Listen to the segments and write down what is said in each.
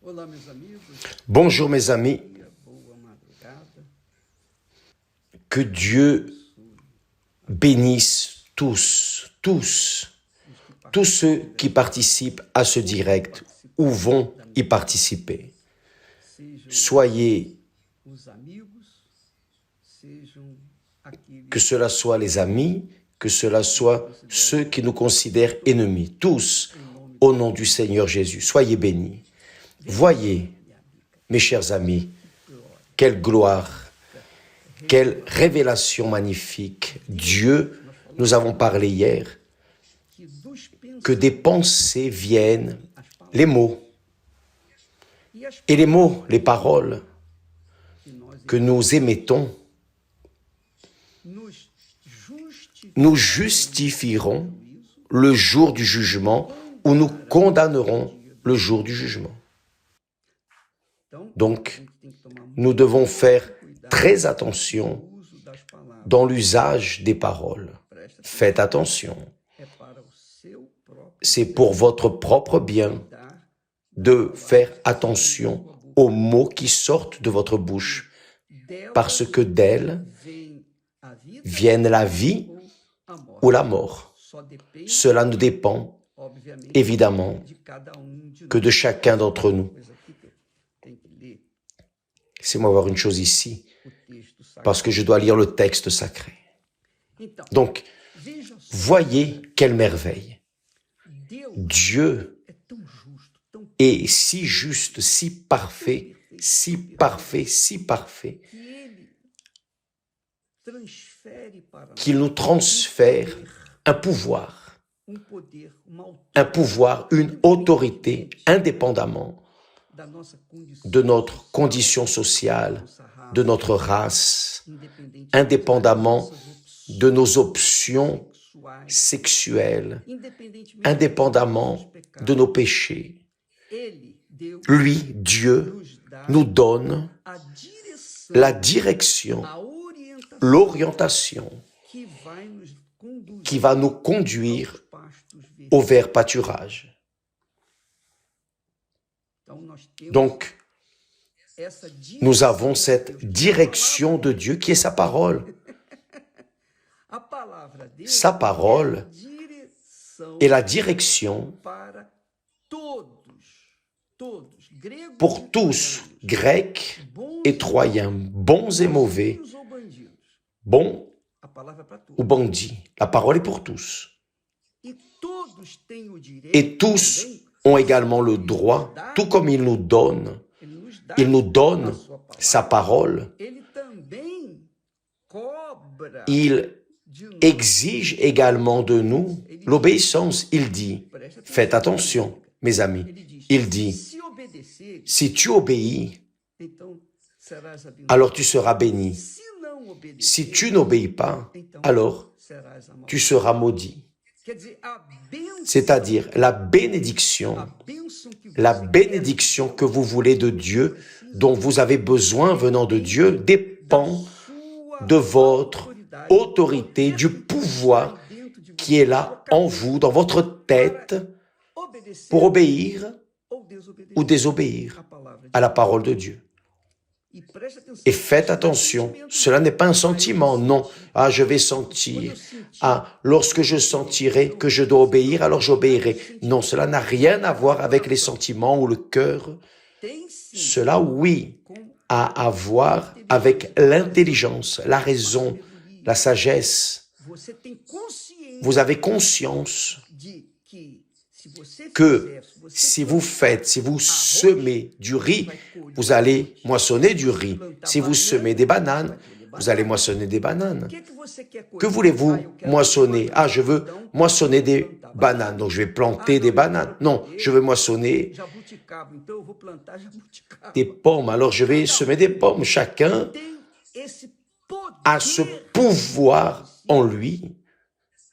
Olá, meus amigos. Bonjour mes amis, Dia, boa madrugada. que Dieu Abençoe a bénisse tous os que ceux participam qui dessa participent à ce direct ou participar vont da y minha live. participer. Sejam Soyez, os amigos, sejam que aqueles cela soit les amis, que cela que nos soit ceux consideram qui nous considèrent ennemis, tous em nome au do nom du Seigneur Jésus. Soyez bénis. Veja Voyez, bem, minha amiga, mes chers amis, que glória, quelle gloire, quelle revelação. révélation magnifique. Dieu, Nós falamos nous avons parlé hier, que dos que des pensamentos pensées viennent, vêm as les palavras. mots, E as et les mots, palavras les paroles que nós que nous émettons, nos nous justificarão justifierons no juízo le jour du jugement ou nous condamnerons le jour du jugement. Então, a Donc, gente tem que tomar nous devons faire cuidado très attention no uso das palavras. dans l'usage des paroles. Presta atenção. Faites attention. É para o seu próprio C'est pour votre propre bien cuidar de faire attention aux mots qui sortent de votre bouche, dela parce que d'elles vem a vida viennent la vie ou a morte. ou la mort. Só depende, Cela ne dépend obviamente, évidemment de cada de que nós. de chacun d'entre nous. Coisa aqui que eu tenho que ler Laissez-moi voir une chose ici, o texto sagrado. parce que je dois lire le texte sacré. Então, Donc, veja só, voyez quelle merveille. Deus Dieu é tão justo, tão est si juste, si parfait, si parfait, si parfait, que Ele transfere para nós qu'il nous transfère un pouvoir, poder, uma un pouvoir, une autorité, indépendamment da nossa condição, de notre condition sociale, nossa raça, de notre race, independente indépendamment de nos options sexuais, sexuelles, independentemente indépendamment dos pecados. de nos péchés. Ele, Deus, Lui, Dieu, nos dá nous donne a direção, la direction, a orientação l'orientation que vai nos conduzir qui va nous conduire aos pastos verdes. au vert pâturage. Então, nós temos Donc, essa nous avons direção de cette Deus. direction de Dieu qui est sa parole. A palavra dele Sa parole é a direção Et la direction para todos, gregos pour e tous, troianos, grecs bons et troyens, bons et mauvais, bonzinhos ou bandidos. bons A palavra é para todos. ou bandits. La parole est pour tous. E todos têm o direito Et tous também, ont également le droit, tout comme il nous donne, ele nos dá a sua sa parole, Ele também cobra il de nós. exige également de nous l'obéissance. Il dit, Presta atenção. faites attention, mes amis, Ele diz, il dit, se obedecer, si tu obéis, então serás abençoado. alors tu seras béni. Se não obedecer, Si tu n'obéis pas, então alors serás amaldiçoado. tu seras maudit. Quer dizer, a bênção, C'est-à-dire la bénédiction, a bênção que la você bénédiction que vous voulez de Dieu, dont vous avez besoin venant de Dieu, dépend sua de votre autoridade, autorité, du pouvoir qui est là en vous, dans votre tête, obedecer pour obéir ou desobedecer ou désobéir a palavra de à la parole de Dieu. E preste atenção, Et faites attention, cela n'est pas un sentiment, non. Ah, je vais sentir. Ah, lorsque je sentirai que je dois obéir, alors j'obéirai. Non, cela n'a rien à voir avec les sentiments ou le cœur. tem sim Cela, oui, com a à voir avec l'intelligence, la raison, la sagesse. você tem consciência Vous avez conscience de que se você que fizer, se você si vous faites, si vous semez du riz, vous allez moissonner du riz. Si vous semez des bananes, vous allez moissonner des bananes. o que você quer colher? Que voulez-vous Ah, eu quero moissonner? colher Ah, je veux então, moissonner des plantar bananes, donc je vais planter des bananes. Non, je veux moissonner jabuticaba, então eu vou plantar jabuticaba. des pommes, alors je vais semer des pommes. Chacun Tem esse poder, a ce pouvoir en lui,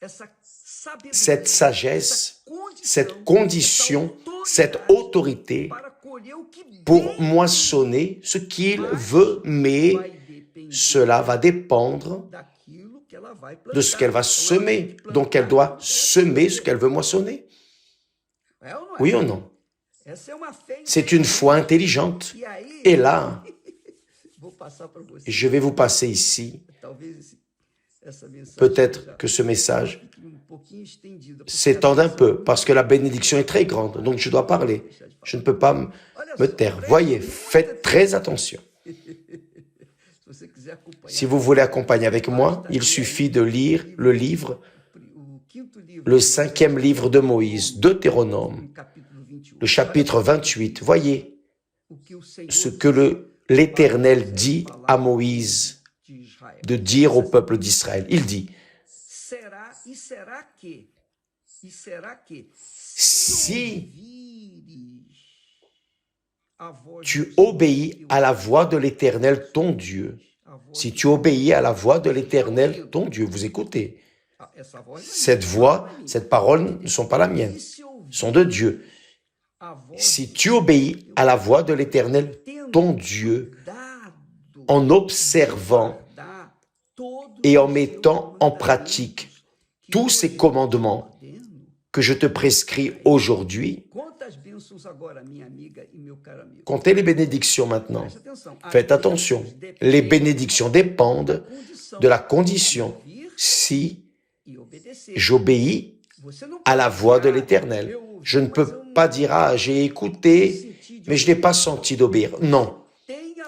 essa sabedoria, cette sagesse, essa cette condition, cette autorité para colher o que pour bem moissonner ce qu'il veut, mais vai depender cela va dépendre daquilo que ela vai plantar. de ce qu'elle va Então, ela tem semer. que Donc elle plantar doit o que ela semer ce qu'elle veut moissonner. é ou não é? Oui ou non? Essa é uma fé C'est une foi intelligente. E aí, Et là, vou passar para você. je vais vous passer ici, Talvez essa mensagem peut-être que ce message fique pouquinho estendida. porque s'étende un peu, parce que la bénédiction est très grande, donc je dois parler. Je ne peux pas me taire. Voyez, faites très attention. se você quiser acompanhar Si vous voulez accompagner avec moi, il suffit de lire le livre, o quinto livro, le 5e livre de Moïse, Deutéronome, no capítulo 28, le chapitre 28. Voyez o que o Senhor ce que l'Éternel dit à Moïse de Israel. de dire au peuple d'Israël. Il dit, Será que si ouvires a voz tu do obéis à la voix de l'Éternel, ton Dieu, si tu obéis à la voix de l'Éternel, ton Dieu, vous écoutez, essa voz cette voix, cette parole ne sont pas la mienne, se ouvir sont de Dieu. a voz Si tu obéis à la voix de l'Éternel, ton Dieu, dado en observant da todo et en mettant en pratique tous ces commandements que je te prescris aujourd'hui, Quantas bênçãos agora, minha amiga e meu caro amigo. comptez les bénédictions maintenant. Preste atenção. As Faites attention, bênçãos les dependem bénédictions dépendent da condição de la condition de ouvir si e obedecer. j'obéis Você não à la pode voix de dizer, l'Éternel. eu ouvi, Je ne mas peux eu pas dire, ah, j'ai écouté, mais je n'ai pas senti d'obéir. Non, tenha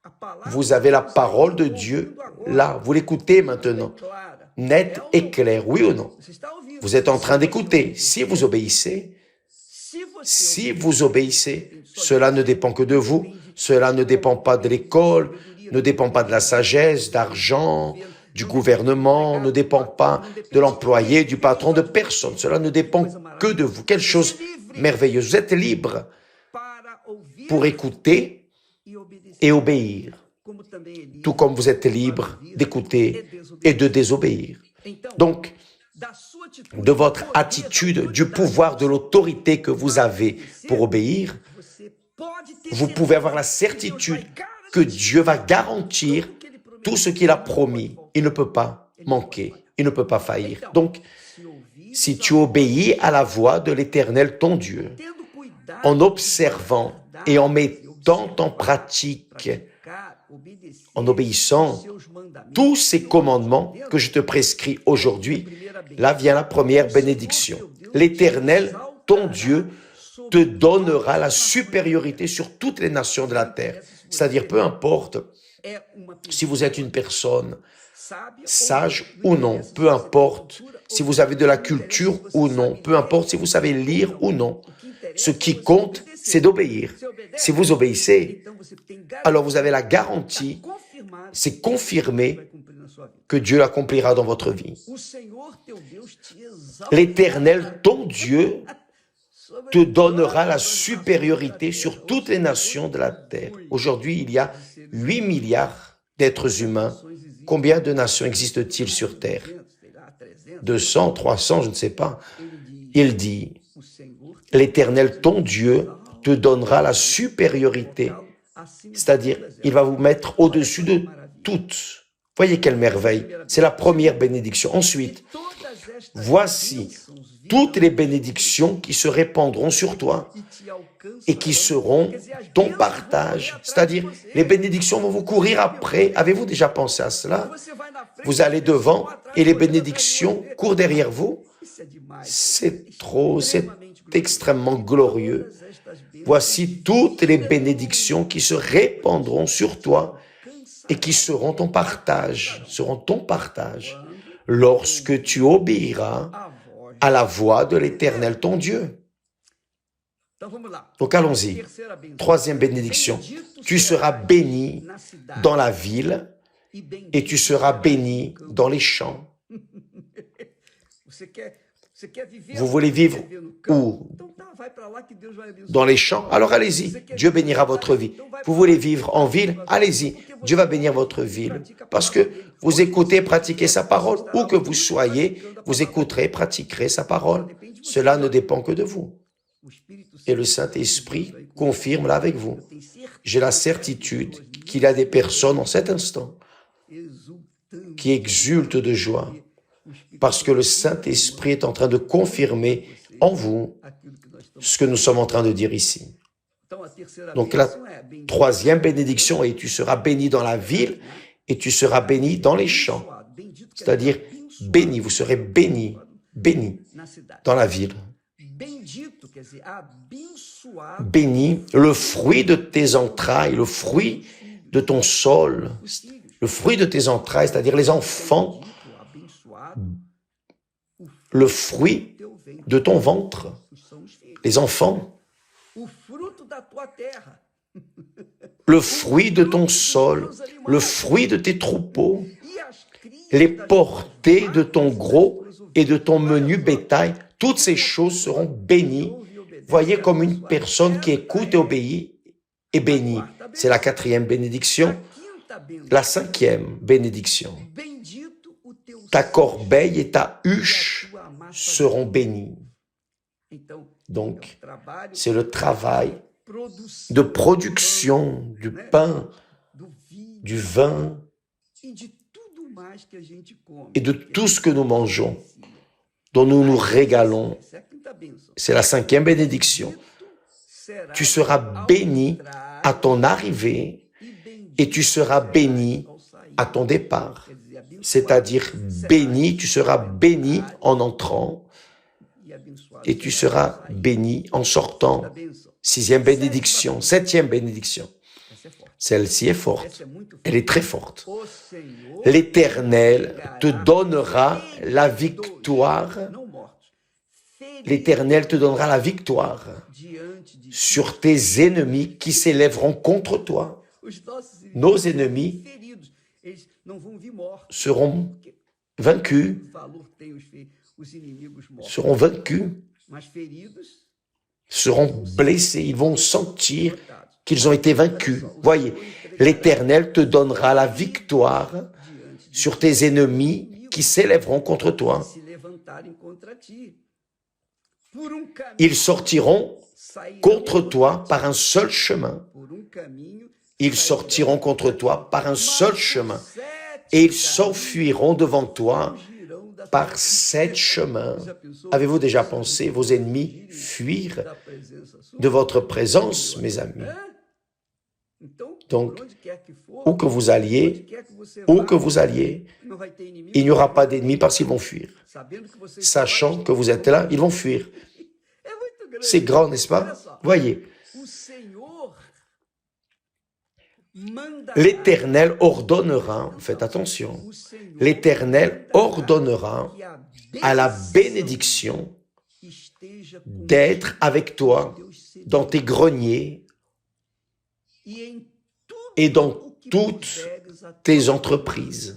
a palavra vous avez la de Deus parole de ouvindo Dieu agora, là, vous l'écoutez maintenant, clara. net É ou et não? clair, oui ou non? Você está ouvindo. Vous êtes en train Se você d'écouter. ouvir, Si vous obéissez, se você si ouvir, vous obéissez, cela ne dépend que de vous, cela ne dépend pas de l'école, ne dépend pas de la sagesse, d'argent, du gouvernement, ne dépend pas de l'employé, du patron, de personne. Cela ne dépend que de vous. Quelle chose merveilleuse. Vous êtes libre para ouvir pour écouter e obedecer. et obéir, Como também é livre tout comme vous êtes libre d'écouter et de désobéir. Então, Donc, da sua atitude, de votre do poder, da attitude, du autoridade, pouvoir, de l'autorité que vous avez pour obéir, você pode ter vous pouvez avoir la certeza que Deus certitude vai que garantir Dieu va garantir tudo que ele prometeu. tout ce qu'il a promis. Il ne peut pas manquer, il ne peut pas faillir. Donc, Se ouvir, si tu obéis à la voix de l'Éternel, ton Dieu, tendo cuidado en observant et en mettant en pratique, praticar, obedecer en obéissant seus mandamentos, tous ces commandements que je te prescris aujourd'hui, là vient la première bénédiction. L'Éternel, ton Dieu, te donnera la supériorité sur toutes les nations de la terre. C'est-à-dire, peu importe é uma pessoa si vous êtes une personne sábia sage ou non, peu importe si vous avez de la culture ou non, peu importe si vous savez lire ou non. Ce qui compte, c'est d'obéir. Si vous obéissez, então você tem alors vous avez la garantie, confirmado c'est confirmé vai cumprir na sua vida. que Dieu l'accomplira dans votre vie. O Senhor teu Deus te exalta L'Éternel, ton Dieu, sobre te donnera la supériorité sur toutes les nations de la terre. Aujourd'hui, il y a 8 milliards d'êtres humains. Combien de nations existent-ils sur terre? 200, sei lá, 300. 200, 300, je ne sais pas. Ele diz, Il dit, o Senhor l'Éternel, ton Dieu, te donnera la supériorité. acima de C'est-à-dire, todas il va vous mettre au-dessus de toutes. Voyez quelle merveille. C'est la première bénédiction. Ensuite, todas estas voici bênçãos virão toutes les bénédictions qui se répandront sur toi e te alcançarão. et qui seront Quer dizer, as ton bênçãos partage. vão vir atrás C'est-à-dire, de você. les bénédictions vont vous courir après. Avez-vous déjà pensé à cela? Você vai na frente, Vous allez as bênçãos devant vão atrás, et les correndo atrás de bénédictions você. courent derrière vous. Isso é demais. C'est trop, c'est Extremamente glorioso. extrêmement glorieux. Todas estas bênçãos Voici toutes les bénédictions qui se répandront sur toi et qui seront ton partage, lorsque tu obéiras a voz. à la voix de l'Éternel, ton Dieu. Então vamos lá. Donc allons-y. Terceira bênção. Troisième bénédiction. Tu seras béni Na cidade dans la ville e bendito et tu seras béni dans les champs. Você quer viver Vous voulez vivre quer viver no campo? où? Então tá, vai para lá que Deus vai abençoar. Dans les champs? Alors allez-y. Dieu bénira votre vie. Vous voulez vivre en ville? Allez-y. Dieu va bénir votre ville. Parce que vous écoutez et pratiquez sa parole. Où que vous soyez, vous écouterez et pratiquerez sa parole. Cela ne dépend que de vous. O Espírito Et le Saint-Esprit confirme là avec vous. Santo tem certeza J'ai la certitude qu'il y a des personnes en cet instant exultante. qui exultent de joie O Espírito parce que le Saint-Esprit est en train de confirmer en vous aquilo que nós estamos ce que nous sommes en train de dire ici. Então, a terceira Donc la bênção é bendito. troisième bénédiction est tu seras béni dans la ville et tu seras béni dans les champs. Abençoado. Bendito quer C'est-à-dire dizer abençoado béni, vous serez béni, béni na cidade. dans la ville. Bendito quer dizer abençoado Béni, le fruit de tes entrailles, le fruit de ton sol, os filhos. le fruit de tes entrailles, c'est-à-dire les enfants, Bendito, abençoado le fruit teu ventre. de ton ventre, São os filhos. les enfants, O fruto da tua terra. le fruit de ton sol, le fruit de tes troupeaux, E as crias les das portées tuas de ton vacas gros das tuas et de ton ovelhas. menu bétail, toutes ces choses seront bénies. Voyez comme une personne qui écoute et obéit est bénie. C'est la quatrième bénédiction. A quinta bênção. La cinquième bénédiction. Bendito o teu Ta céu corbeille et ta e a huche tua massa seront bénies. Então, Donc, é o trabalho, c'est le travail produção de production du pain, do vinho du vin e de tudo mais que a gente come. et de tout ce que nous mangeons, dont nous nous régalons. Essa é a quinta bênção. C'est la cinquième bénédiction. Será Tu seras béni à ton arrivée et tu seras béni à ton départ. C'est-à-dire béni, tu seras béni en entrant et tu seras béni en sortant. Sixième bénédiction, septième bénédiction. Celle-ci est forte. Elle est très forte. O Senhor L'Éternel te donnera la victoire. não mortos, L'Éternel te donnera la victoire diante de sur tes ennemis qui s'élèveront contre toi. os nossos Nos ennemis feridos. Eles não vão vir mortos. seront vaincus, Que valor tem os inimigos mortos? seront vaincus, Mas feridos, seront blessés. Ils vont sentir qu'ils ont été vaincus. Voyez, l'Éternel te donnera la victoire diante de sur tes ennemis qui s'élèveront contre toi. se levantarem contra ti. Por caminho Ils sortiront sairão contre toi par un seul chemin. por caminho Ils sortiront contre toi par un seul chemin. Et ils s'enfuiront devant toi fugirão da par 7 chemins. Avez-vous déjà pensé vos ennemis fuir da presença sua? de votre présence, mes amis? Então, Donc, por onde quer que for, où que vous alliez, onde quer que você où vá, que vous alliez, não vai ter inimigo. il n'y aura pas d'ennemis parce qu'ils vont fuir. Sabendo que você Sachant que vous êtes là, ils vont fuir. é muito grande. C'est grand, n'est-ce Olha pas? só, Voyez, o Senhor manda l'Éternel ordonnera, faites attention, o Senhor l'Éternel ordonnera que a à la bênção bénédiction esteja d'être avec toi contigo, teus dans tes greniers e em tudo et dans o que toutes puseres a tes entreprises.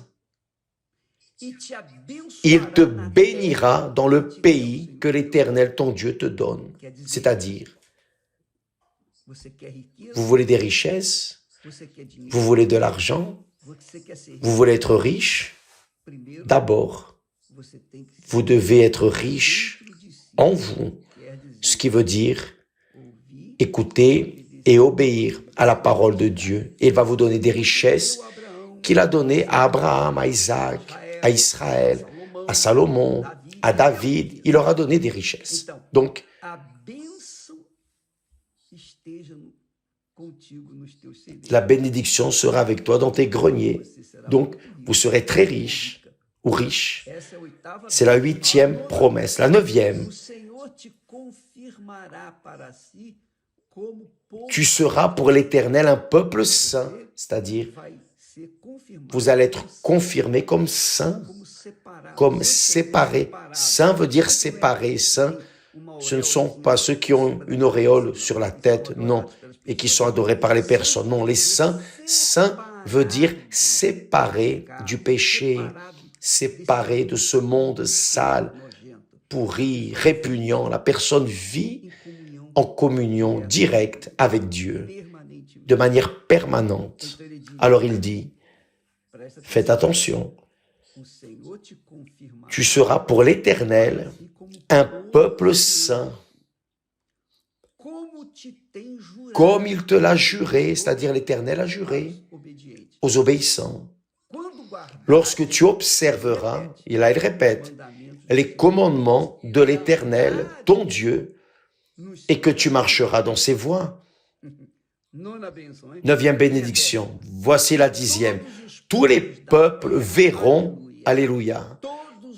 e te abençoará Il te na bénira terra dans le que te pays deu o que Senhor. l'Éternel ton Dieu te donne. Quer dizer, C'est-à-dire, você quer riqueza, vous voulez des richesses, você quer dinheiro, vous voulez de l'argent, você quer ser vous voulez être riche. primeiro, D'abord, você tem que ser vous devez être riche dentro de si. en vous, Quer dizer, ce qui veut dire ouvir écouter et obéir à la parole de Dieu. Et il va vous donner des richesses o Abraão, qu'il a données à Abraham, à Isaac, à Israël, à Salomon, à David. Il leur a donné des richesses. Donc, a bênção esteja contigo nos teus celeiros. la bénédiction sera avec toi dans tes greniers. Você será Donc, muito rico. vous serez très riche ou riche. Essa é a oitava C'est la bênção. 8e promesse. La 9e, O Senhor te confirmará para si como povo. tu seras pour l'Éternel un peuple saint, c'est-à-dire Vai ser confirmado vous allez être confirmés comme saints, como separado. comme séparés. Saint veut dire séparé. Saint, ce ne sont pas ceux qui ont une auréole sur la tête, non, et qui sont adorés par les personnes. Non, les saints, saint veut dire séparé du péché, séparé de ce monde sale, pourri, répugnant. La personne vit en communion directe avec Dieu, de manière permanente. Alors il dit, faites attention, tu seras pour l'Éternel un peuple saint, comme il te l'a juré, c'est-à-dire l'Éternel a juré aux obéissants. Lorsque tu observeras, et là il répète, les commandements de l'Éternel, ton Dieu, et que tu marcheras dans ses voies. 9e bénédiction, voici la 10e. Tous les peuples verront, alléluia,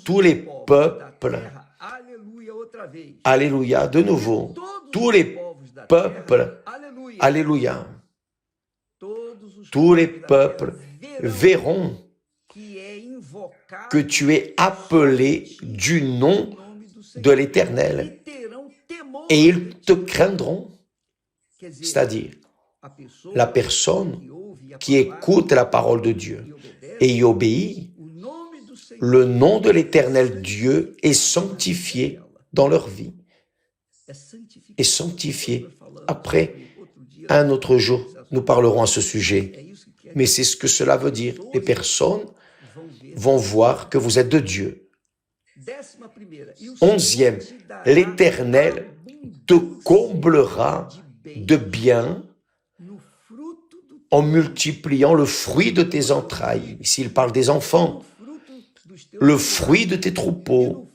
tous les peuples, alléluia, de nouveau, tous les peuples, alléluia, tous les peuples verront que tu es appelé du nom de l'Éternel et ils te craindront, c'est-à-dire la personne qui écoute la parole de Dieu et y obéit, le nom de l'Éternel Dieu est sanctifié dans leur vie, est sanctifié. Après, un autre jour, nous parlerons à ce sujet, mais c'est ce que cela veut dire. Les personnes vont voir que vous êtes de Dieu. 11e, l'Éternel te comblera de bien en multipliant le fruit de tes entrailles. Ici, il parle des enfants. Le fruit de tes troupeaux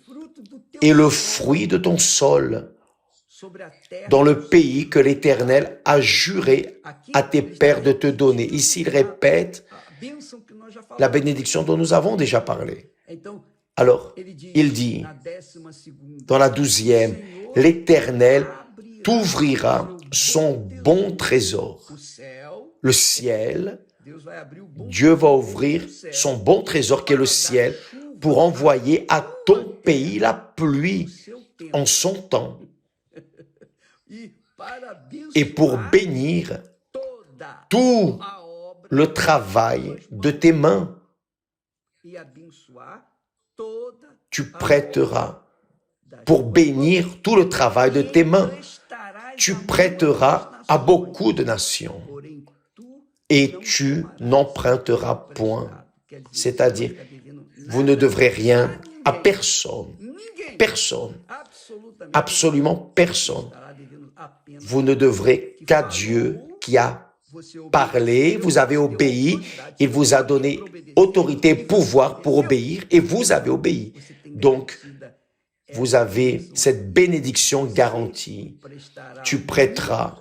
et le fruit de ton sol dans le pays que l'Éternel a juré à tes pères de te donner. Ici, il répète la bénédiction dont nous avons déjà parlé. Alors, il dit, dans la 12e, l'Éternel t'ouvrira son bon trésor. Le ciel, Dieu va ouvrir son bon trésor qui est le ciel pour envoyer à ton pays la pluie en son temps et pour bénir tout le travail de tes mains. Tu prêteras pour bénir tout le travail de tes mains. Tu prêteras à beaucoup de nations et tu n'emprunteras point. C'est-à-dire, vous ne devrez rien à personne. Personne. Absolument personne. Vous ne devrez qu'à Dieu qui a parlé, vous avez obéi, il vous a donné autorité, pouvoir pour obéir et vous avez obéi. Donc, vous avez cette bénédiction garantie. Tu prêteras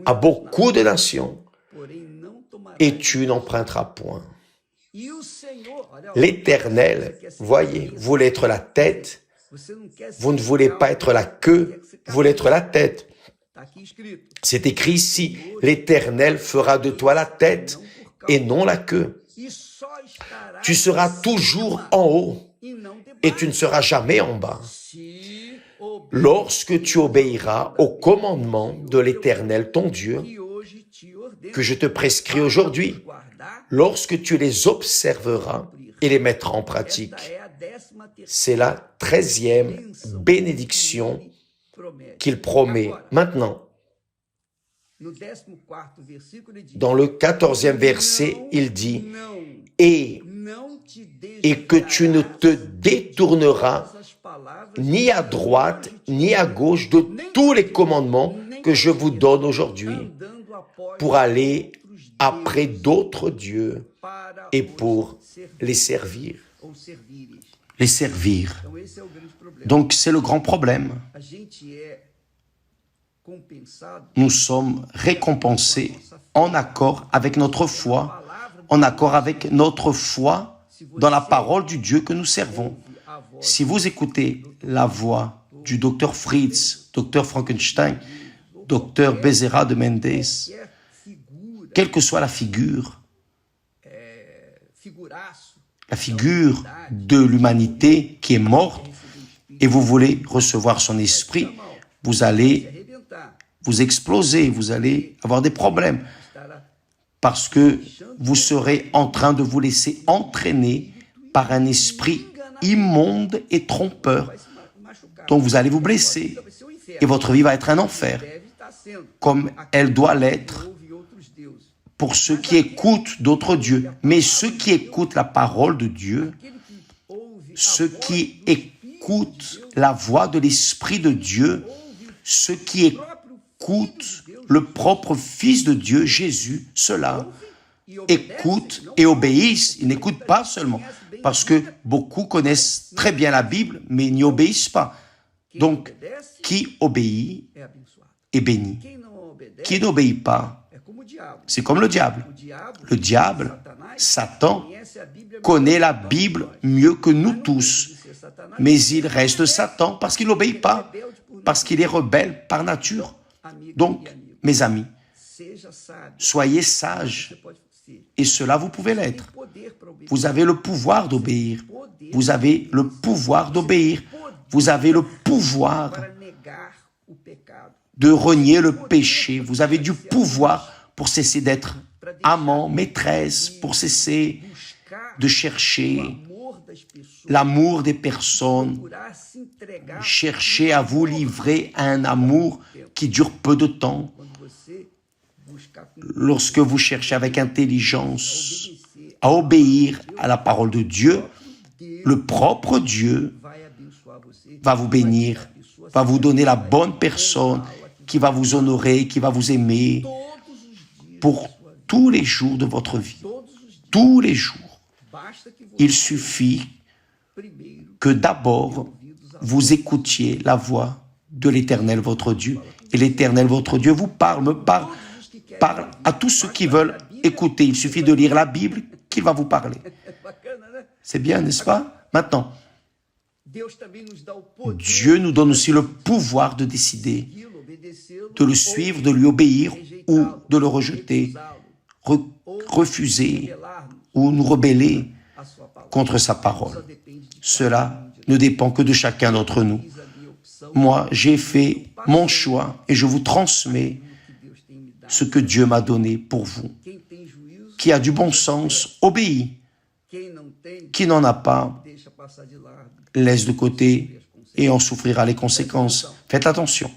à beaucoup de nations et tu n'emprunteras point. L'Éternel, voyez, voulait être la tête, vous ne voulez pas être la queue, vous voulez être la tête. C'est écrit ici, l'Éternel fera de toi la tête et non la queue. Tu seras toujours en haut et tu ne seras jamais en bas. Lorsque tu obéiras aux commandements de l'Éternel, ton Dieu, que je te prescris aujourd'hui, lorsque tu les observeras et les mettras en pratique. C'est la 13e bénédiction qu'il promet. Maintenant, dans le 14e verset, il dit « Et que tu ne te détourneras ni à droite ni à gauche de tous les commandements que je vous donne aujourd'hui pour aller après d'autres dieux et pour les servir. » Les servir. Donc, c'est le grand problème. Nous sommes récompensés en accord avec notre foi, en accord avec notre foi dans la parole du Dieu que nous servons. Si vous écoutez la voix du docteur Fritz, docteur Frankenstein, docteur Bezerra de Mendes, quelle que soit la figure de l'humanité qui est morte, et vous voulez recevoir son esprit, vous allez vous exploser, vous allez avoir des problèmes, parce que vous serez en train de vous laisser entraîner par un esprit immonde et trompeur. Donc vous allez vous blesser, et votre vie va être un enfer, comme elle doit l'être pour ceux qui écoutent d'autres dieux. Mais ceux qui écoutent la parole de Dieu, ceux qui écoutent la voix de l'Esprit de Dieu, ceux qui écoutent le propre Fils de Dieu, Jésus, ceux-là écoutent et obéissent. Ils n'écoutent pas seulement, parce que beaucoup connaissent très bien la Bible, mais ils n'y obéissent pas. Donc, qui obéit é abençoado. est béni. Quem não obedece Qui n'obéit pas, é como o diabo. c'est comme le diable. O diabo, Le diable, Satanás, Satan, conhece a Bíblia connaît la melhor que Bible nós. mieux que nous Mas não tous. deixa de ser Satanás, Mais porque il ele reste obedece. Satan parce qu'il n'obéit pas, parce qu'il est rebelle par nature. Amiga Donc, e amigo, mes amis, seja sábio. soyez sages, Você pode ser. et cela vous pouvez Tem l'être. poder para obedecer. Vous avez le pouvoir d'obéir. Poder Vous avez le pouvoir d'obéir. Vous avez le pouvoir para negar o pecado. de renier le péché. Vous avez du pouvoir pour cesser d'être amant, maîtresse, pour cesser Buscar de o chercher amor das pessoas. l'amour des personnes. Procurar se entregar. Cherchez à vous livrer à un amour qui dure peu de temps. Quando você buscar com Lorsque vous cherchez avec intelligence obedecer, à obéir à la parole de Dieu, Deus le propre Dieu vai abençoar você. va vous bénir, va vous donner la bonne personne qui va vous honorer, qui va vous aimer Todos os dias, pour tous les jours de votre vie. todos os dias. Tous les jours. Basta que você Il suffit primeiro que d'abord vous écoutiez la voix de l'Éternel votre Dieu. Et l'Éternel votre Dieu vous parle, me parle, parle à tous ceux qui veulent écouter. Il suffit de lire la Bible qu'il va vous parler. é bacana, né? C'est bien, n'est-ce pas? Maintenant, Deus também nos dá o poder Dieu nous donne aussi le pouvoir de décider, de obedecê-lo, de le suivre, de lui obéir ou de le rejeter, refuser rebelar-nos ou nous rebeller à sua palavra. contre sa Só parole. depende de Cela ne depend que de chacun d'entre nous. quis a minha opção, Moi, j'ai fait mon choix et je vous transmets que Deus tem me dado. ce que Dieu m'a donné pour vous. Quem tem juízo, Qui a du bon sens, obéit. quem não tem, Qui n'en a pas, deixa passar de largo. laisse de côté et en souffrira les conséquences. Faites attention.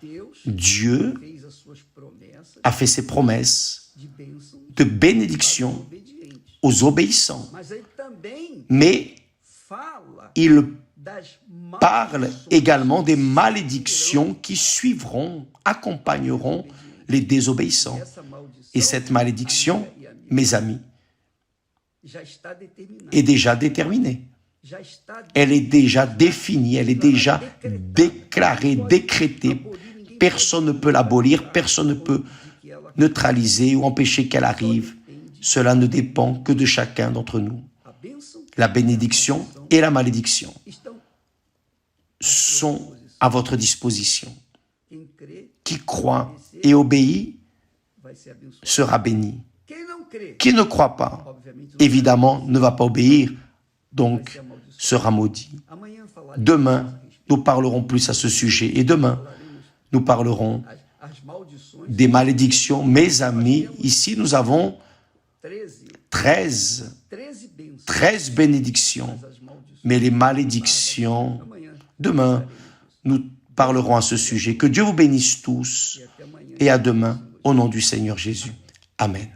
Deus Dieu fez as suas promessas a fait ses promesses de bênção de bénédiction obedientes. aux obéissants. Mas ele também Mais fala il das parle maldições également des malédictions qui suivront, accompagneront les désobéissants. Essa maldição, Et cette malédiction, amiga e amigo, mes amis, já está determinada. est déjà déterminée. Já está Elle est déjà définie, elle est déjà déclarée, décrétée. Personne ne peut l'abolir, personne ne peut que ela neutraliser ou empêcher qu'elle arrive. Cela ne dépend que de chacun d'entre nous. a bênção La bénédiction et la malédiction estão sont à votre disposition. quem crê Qui croit et obéit vai ser abençoado. sera béni. Quem não crê, Qui ne croit pas, obviamente não évidemment, ne va pas obéir, vai donc ser amaldiçoado. sera maudit. Amanhã falaremos Demain, nous parlerons plus à ce sujet. Et demain, nous parlerons as maldições. des malédictions. Mes amis, ici, nous avons 13 bênçãos. 13 bénédictions. As maldições. Mais les malédictions, Amanhã demain, nous parlerons à ce sujet. Que Dieu vous bénisse tous e até amanhã. et à demain, au nom du Seigneur Jésus. Amen.